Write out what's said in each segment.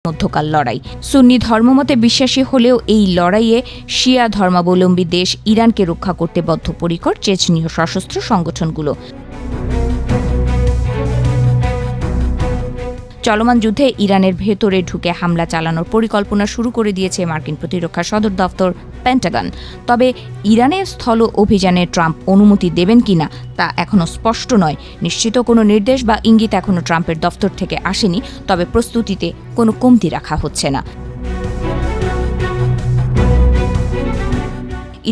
মধ্যকার লড়াই। সুন্নি ধর্মমতে বিশ্বাসী হলেও এই লড়াইয়ে শিয়া ধর্মাবলম্বী দেশ ইরানকে রক্ষা করতে বদ্ধপরিকর চেচনীয় সশস্ত্র সংগঠনগুলো। চলমান যুদ্ধে ইরানের ভেতরে ঢুকে হামলা চালানোর পরিকল্পনা শুরু করে দিয়েছে মার্কিন প্রতিরক্ষা সদর দফতর পেন্টাগন। তবে ইরানের স্থল অভিযানে ট্রাম্প অনুমতি দেবেন কিনা তা এখনও স্পষ্ট নয়। নিশ্চিত কোনো নির্দেশ বা ইঙ্গিত এখনও ট্রাম্পের দফতর থেকে আসেনি, তবে প্রস্তুতিতে কোনো কমতি রাখা হচ্ছে না।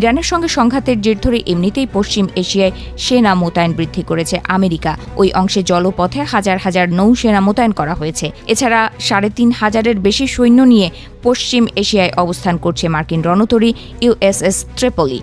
ইরানের সঙ্গে সংঘাতের জের ধরে এমনিতেই পশ্চিম এশিয়ায় সেনা মোতায়েন বৃদ্ধি করেছে আমেরিকা। ওই অংশে জলপথে হাজার হাজার নৌসেনা মোতায়েন করা হয়েছে। এছাড়া ৩৫০০-এর বেশি সৈন্য নিয়ে পশ্চিম এশিয়ায় অবস্থান করছে মার্কিন রণতরী ইউএসএস ট্রিপলি।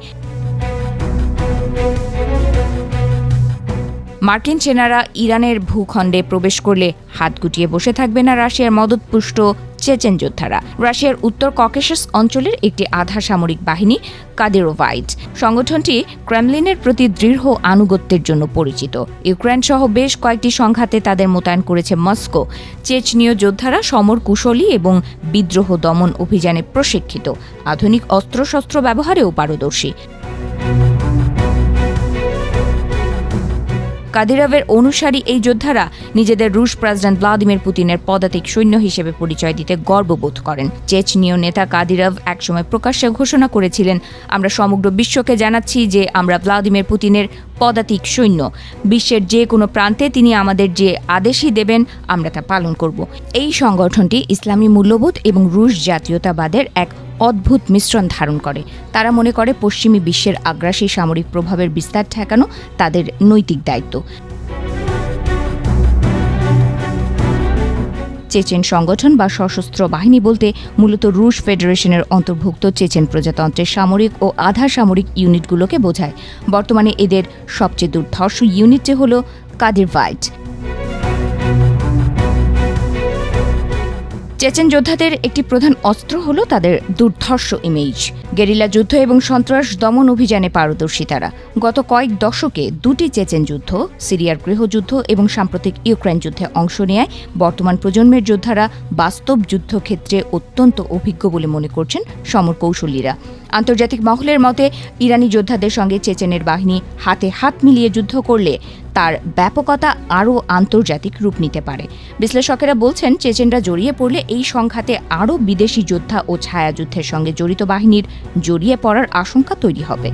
মার্কিন সেনারা ইরানের ভূখণ্ডে প্রবেশ করলে হাত গুটিয়ে বসে থাকবে না রাশিয়ার মদতপুষ্ট চেচেন যোদ্ধারা। রাশিয়ার উত্তর ককেশাস অঞ্চলের একটি আধা সামরিক বাহিনী কাদিরোভাইট। সংগঠনটি ক্রেমলিনের প্রতি দৃঢ় আনুগত্যের জন্য পরিচিত। ইউক্রেন সহ বেশ কয়েকটি সংঘাতে তাদের মোতায়েন করেছে মস্কো। চেচনীয় যোদ্ধারা সমর কুশলী এবং বিদ্রোহ দমন অভিযানে প্রশিক্ষিত, আধুনিক অস্ত্রশস্ত্র ব্যবহারেও পারদর্শী। কাদিরভের অনুসারী এই যোদ্ধারা নিজেদের রুশ প্রেসিডেন্ট ভ্লাদিমির পুতিনের পদাতিক সৈন্য হিসেবে পরিচয় দিতে গর্ববোধ করেন। চেচনীয় নেতা কাদিরভ একসময় প্রকাশ্যে ঘোষণা করেছিলেন, আমরা সমগ্র বিশ্বকে জানাচ্ছি যে আমরা ভ্লাদিমির পুতিনের পদাতিক সৈন্য। বিশ্বের যে কোনো প্রান্তে তিনি আমাদের যে আদেশই দেবেন আমরা তা পালন করব। এই সংগঠনটি ইসলামী মূল্যবোধ এবং রুশ জাতীয়তাবাদের এক অদ্ভুত মিশ্রণ ধারণ করে। তারা মনে করে পশ্চিমী বিশ্বের আগ্রাসী সামরিক প্রভাবের বিস্তার ঠেকানো তাদের নৈতিক দায়িত্ব। চেচেন সংগঠন বা সশস্ত্র বাহিনী বলতে মূলত রুশ ফেডারেশনের অন্তর্ভুক্ত চেচেন প্রজাতন্ত্রের সামরিক ও আধা সামরিক ইউনিটগুলোকে বোঝায়। বর্তমানে এদের সবচেয়ে দুর্ধর্ষ ইউনিটটি হল কাদিরভাইট। চেচেন যোদ্ধাদের একটি প্রধান অস্ত্র হল তাদের দুর্ধর্ষ ইমেজ। গেরিলা যুদ্ধ এবং সন্ত্রাস দমন অভিযানে পারদর্শী তারা। গত কয়েক দশকে দুটি চেচেন যুদ্ধ, সিরিয়ার গৃহযুদ্ধ এবং সাম্প্রতিক ইউক্রেন যুদ্ধে অংশ নেয় বর্তমান প্রজন্মের যোদ্ধারা বাস্তব যুদ্ধক্ষেত্রে অত্যন্ত অভিজ্ঞ বলে মনে করছেন সমরকৌশলীরা। আন্তর্জাতিক মহলের মতে ইরানি যোদ্ধাদের সঙ্গে চেচেনের বাহিনী হাতে হাত মিলিয়ে যুদ্ধ করলে তার ব্যাপকতা আরও আন্তর্জাতিক রূপ নিতে পারে। বিশ্লেষকেরা বলছেন, চেচেনরা জড়িয়ে পড়লে এই সংঘাতে আরও বিদেশি যোদ্ধা ও ছায়াযুদ্ধের সঙ্গে জড়িত বাহিনীর জড়িয়ে পড়ার আশঙ্কা তৈরি হবে।